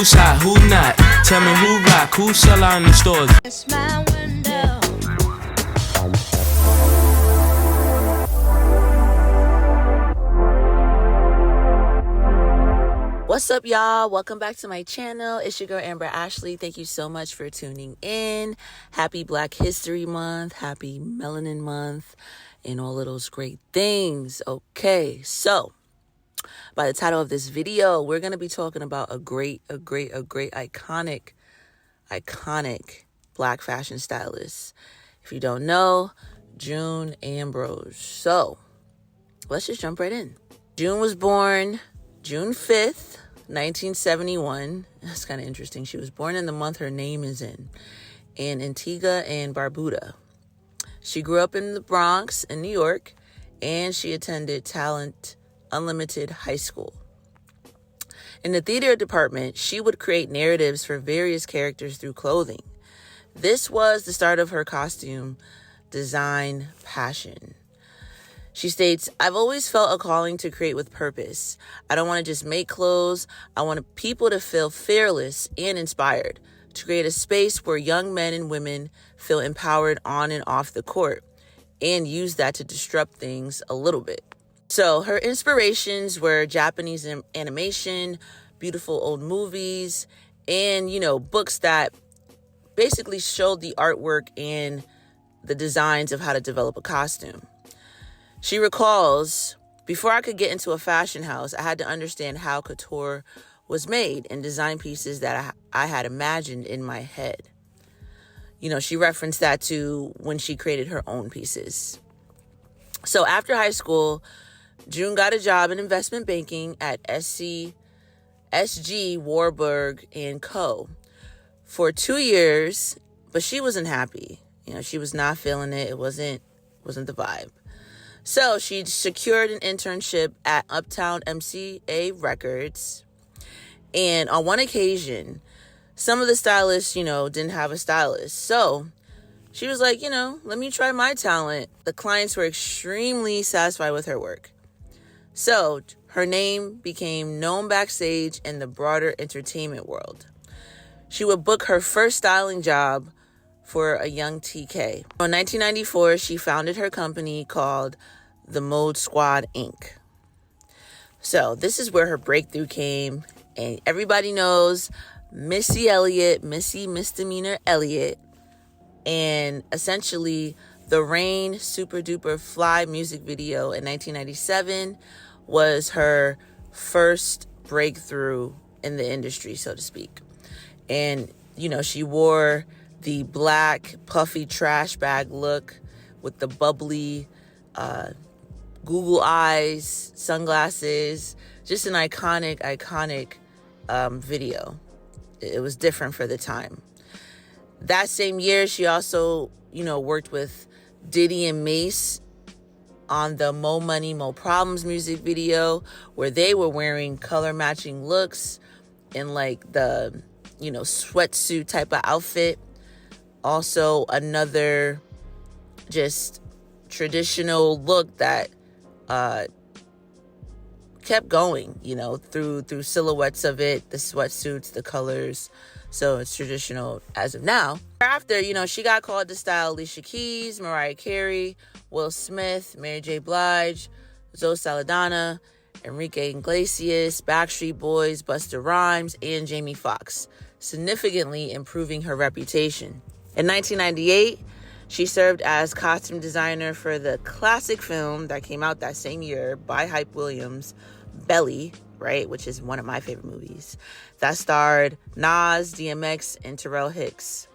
Who's hot, who not? Tell me who rock, who sell out in the stores. It's my window. What's up, y'all? Welcome back to my channel. It's your girl Amber Ashli. Thank you so much for tuning in. Happy Black History Month, happy Melanin Month, and all of those great things. Okay, so by the title of this video, we're going to be talking about a great iconic Black fashion stylist. If you don't know, June Ambrose. So let's just jump right in. June was born June 5th, 1971. That's kind of interesting. She was born in the month her name is in Antigua and Barbuda. She grew up in the Bronx in New York, and she attended Talent Unlimited High School. In the theater department, she would create narratives for various characters through clothing. This was the start of her costume design passion. She states, "I've always felt a calling to create with purpose. I don't want to just make clothes. I want people to feel fearless and inspired, to create a space where young men and women feel empowered on and off the court, and use that to disrupt things a little bit." So her inspirations were Japanese animation, beautiful old movies, and, books that basically showed the artwork and the designs of how to develop a costume. She recalls, "Before I could get into a fashion house, I had to understand how couture was made and design pieces that I had imagined in my head." She referenced that to when she created her own pieces. So after high school, June got a job in investment banking at SG Warburg & Co. for 2 years, but she wasn't happy. She was not feeling it. It wasn't the vibe. So she secured an internship at Uptown MCA Records. And on one occasion, some of the stylists, didn't have a stylist. So she was like, let me try my talent. The clients were extremely satisfied with her work. So her name became known backstage in the broader entertainment world. She would book her first styling job for a young TK. In 1994, she founded her company called The Mode Squad, Inc. So this is where her breakthrough came. And everybody knows Missy Elliott, Missy Misdemeanor Elliott. And essentially, the Rain Super Duper Fly music video in 1997 was her first breakthrough in the industry, so to speak. And, she wore the black puffy trash bag look with the bubbly Google eyes, sunglasses, just an iconic video. It was different for the time. That same year, she also, worked with Diddy and Mace on the Mo Money, Mo Problems music video, where they were wearing color matching looks in like the, sweatsuit type of outfit. Also another just traditional look that kept going, through silhouettes of it, the sweatsuits, the colors. So it's traditional as of now. After, she got called to style Alicia Keys, Mariah Carey, Will Smith, Mary J. Blige, Zoe Saldana, Enrique Iglesias, Backstreet Boys, Busta Rhymes, and Jamie Foxx, significantly improving her reputation. In 1998, she served as costume designer for the classic film that came out that same year by Hype Williams, Belly, right, which is one of my favorite movies, that starred Nas, DMX, and Terrell Hicks.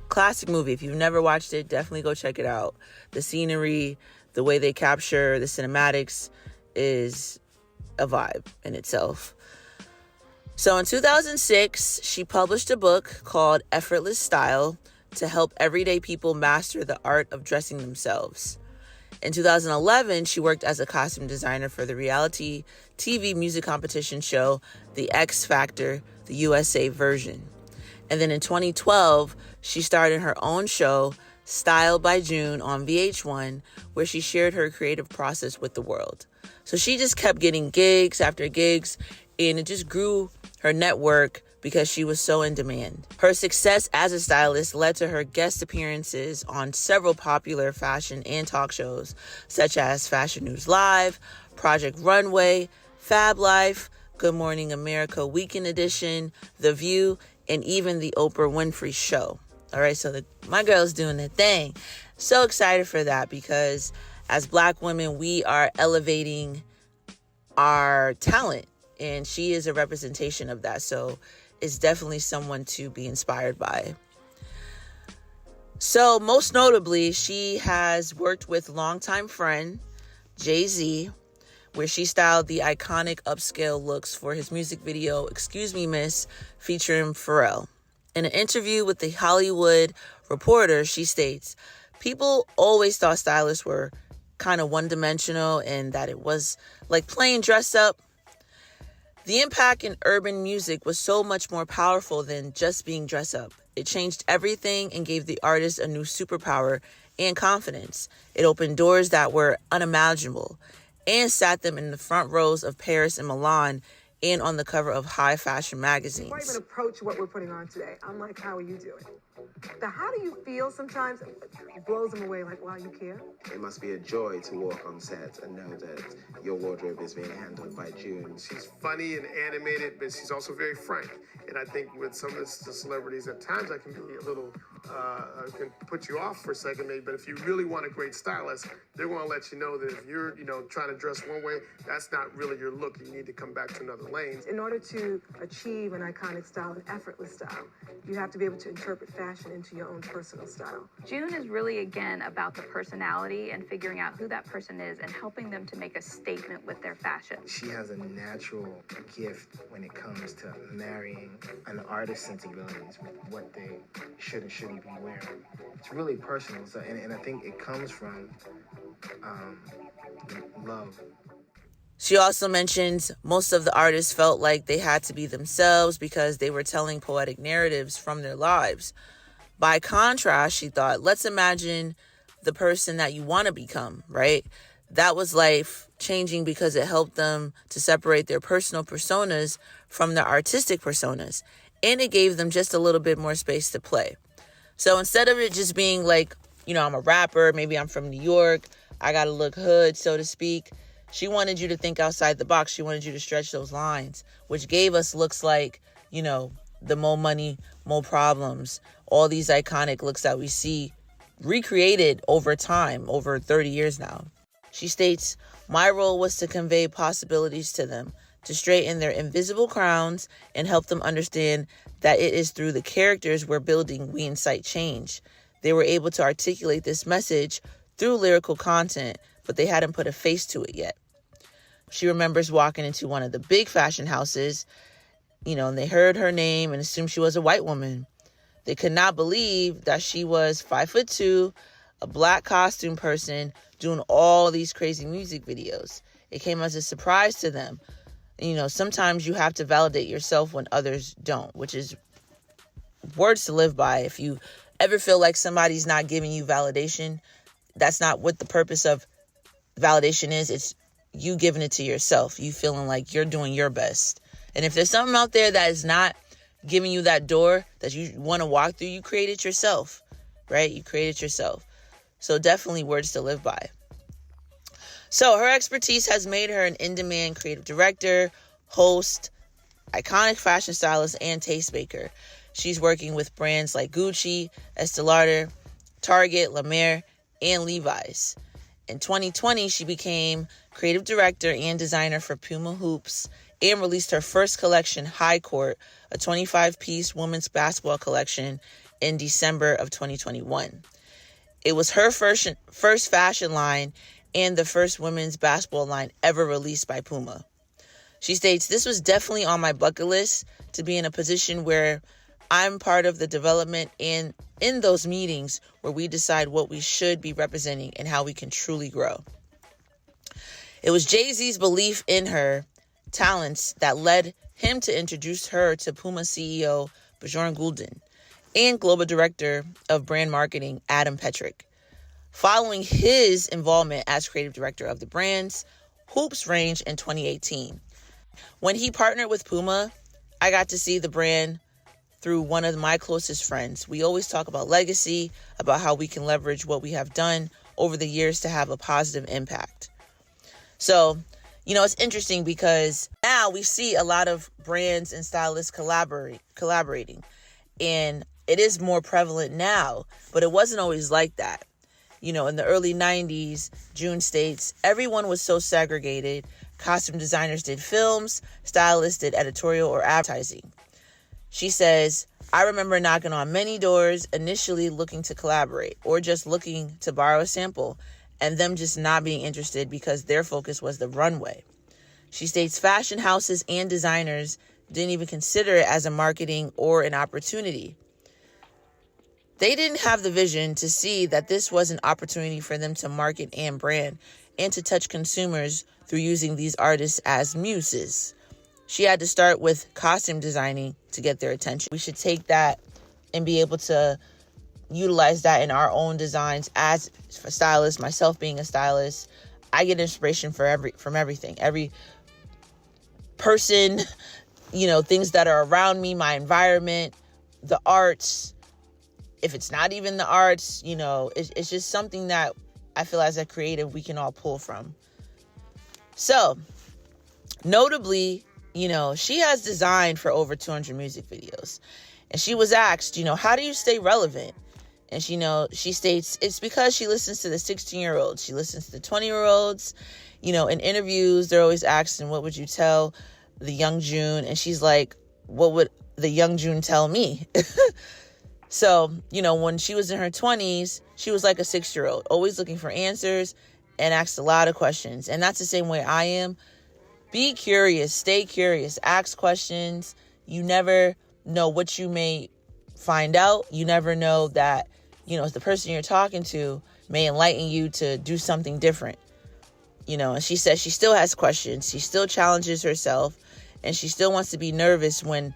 Classic movie. If you've never watched it, definitely go check it out. The scenery, the way they capture the cinematics is a vibe in itself. So in 2006, she published a book called Effortless Style to help everyday people master the art of dressing themselves. In 2011, she worked as a costume designer for the reality TV music competition show, The X Factor, the USA version. And then in 2012, she started her own show, Styled by June, on VH1, where she shared her creative process with the world. So she just kept getting gigs after gigs, and it just grew her network because she was so in demand. Her success as a stylist led to her guest appearances on several popular fashion and talk shows, such as Fashion News Live, Project Runway, Fab Life, Good Morning America Weekend Edition, The View, and even the Oprah Winfrey Show. All right, so my girl's doing the thing. So excited for that, because as Black women, we are elevating our talent, and she is a representation of that. So it's definitely someone to be inspired by. So most notably, she has worked with longtime friend Jay-Z, where she styled the iconic upscale looks for his music video, Excuse Me Miss, featuring Pharrell. In an interview with The Hollywood Reporter, she states, "People always thought stylists were kind of one-dimensional and that it was like plain dress up. The impact in urban music was so much more powerful than just being dressed up. It changed everything and gave the artist a new superpower and confidence. It opened doors that were unimaginable and sat them in the front rows of Paris and Milan and on the cover of high fashion magazines." Before I even approach what we're putting on today, I'm like, how are you doing? Now, how do you feel sometimes? It blows them away, like, wow, you care? It must be a joy to walk on set and know that your wardrobe is being handled by June. She's funny and animated, but she's also very frank. And I think with some of the celebrities, at times I can be a little, can put you off for a second maybe, but if you really want a great stylist, they're going to let you know that if you're, trying to dress one way, that's not really your look. You need to come back to another lane. In order to achieve an iconic style, an effortless style, you have to be able to interpret fashion into your own personal style. June is really, again, about the personality and figuring out who that person is and helping them to make a statement with their fashion. She has a natural gift when it comes to marrying an artist's sensibilities with what they should and shouldn't be wearing. It's really personal, so, and I think it comes from love. She also mentions most of the artists felt like they had to be themselves because they were telling poetic narratives from their lives. By contrast, she thought, let's imagine the person that you want to become, right? That was life changing because it helped them to separate their personal personas from their artistic personas. And it gave them just a little bit more space to play. So instead of it just being like, I'm a rapper, maybe I'm from New York, I got to look hood, so to speak. She wanted you to think outside the box. She wanted you to stretch those lines, which gave us looks like, the Mo Money, Mo Problems, all these iconic looks that we see recreated over time, over 30 years now. She states, "My role was to convey possibilities to them, to straighten their invisible crowns and help them understand that it is through the characters we're building we incite change. They were able to articulate this message through lyrical content, but they hadn't put a face to it yet." She remembers walking into one of the big fashion houses, and they heard her name and assumed she was a white woman. They could not believe that she was 5'2", a black costume person doing all these crazy music videos. It came as a surprise to them. Sometimes you have to validate yourself when others don't, which is words to live by. If you ever feel like somebody's not giving you validation, that's not what the purpose of validation is. It's you giving it to yourself, you feeling like you're doing your best. And if there's something out there that is not giving you that door that you want to walk through, you create it yourself, right? You create it yourself. So definitely words to live by. So her expertise has made her an in-demand creative director, host, iconic fashion stylist, and tastemaker. She's working with brands like Gucci, Estee Lauder, Target, La Mer, and Levi's. In 2020, she became creative director and designer for Puma Hoops and released her first collection, High Court, a 25-piece women's basketball collection, in December of 2021. It was her first fashion line and the first women's basketball line ever released by Puma. She states, "This was definitely on my bucket list to be in a position where I'm part of the development and in those meetings where we decide what we should be representing and how we can truly grow." It was Jay-Z's belief in her talents that led him to introduce her to Puma CEO Bjorn Gulden and Global Director of Brand Marketing Adam Petrick. Following his involvement as creative director of the brand's Hoops range in 2018. When he partnered with Puma, I got to see the brand through one of my closest friends. We always talk about legacy, about how we can leverage what we have done over the years to have a positive impact. So, it's interesting because now we see a lot of brands and stylists collaborating. And it is more prevalent now, but it wasn't always like that. In the early 90s, June states, everyone was so segregated. Costume designers did films, stylists did editorial or advertising. She says, I remember knocking on many doors, initially looking to collaborate or just looking to borrow a sample, and them just not being interested because their focus was the runway. She states fashion houses and designers didn't even consider it as a marketing or an opportunity. They didn't have the vision to see that this was an opportunity for them to market and brand and to touch consumers through using these artists as muses. She had to start with costume designing to get their attention. We should take that and be able to utilize that in our own designs as stylists. Myself being a stylist, I get inspiration from everything. Every person, things that are around me, my environment, the arts. If it's not even the arts, it's just something that I feel as a creative we can all pull from. So, notably, she has designed for over 200 music videos. And she was asked, how do you stay relevant? And she states it's because she listens to the 16-year-olds. She listens to the 20-year-olds. In interviews, they're always asking, what would you tell the young June? And she's like, what would the young June tell me? So, when she was in her 20s, she was like a 6-year-old, always looking for answers and asked a lot of questions. And that's the same way I am. Be curious, stay curious, ask questions. You never know what you may find out. You never know that, the person you're talking to may enlighten you to do something different. And she says she still has questions. She still challenges herself, and she still wants to be nervous when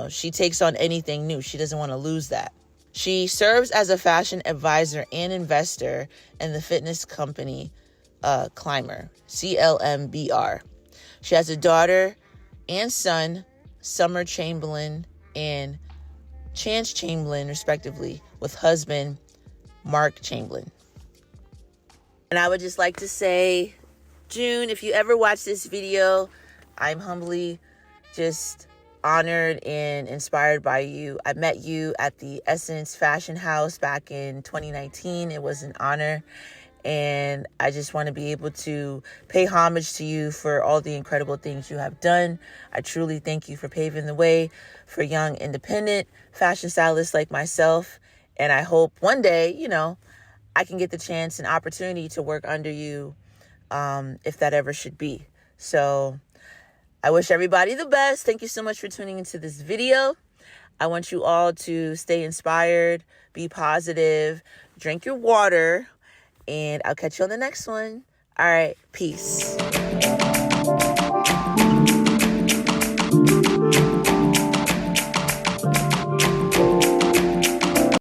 she takes on anything new. She doesn't want to lose that. She serves as a fashion advisor and investor in the fitness company Climber, CLMBR. She has a daughter and son, Summer Chamberlain and Chance Chamberlain, respectively, with husband Mark Chamberlain. And I would just like to say, June, if you ever watch this video, I'm humbly just honored and inspired by you. I met you at the Essence Fashion House back in 2019. It was an honor. And I just want to be able to pay homage to you for all the incredible things you have done. I truly thank you for paving the way for young, independent fashion stylists like myself. And I hope one day, I can get the chance and opportunity to work under you, if that ever should be. So I wish everybody the best. Thank you so much for tuning into this video. I want you all to stay inspired, be positive, drink your water, and I'll catch you on the next one. All right, peace.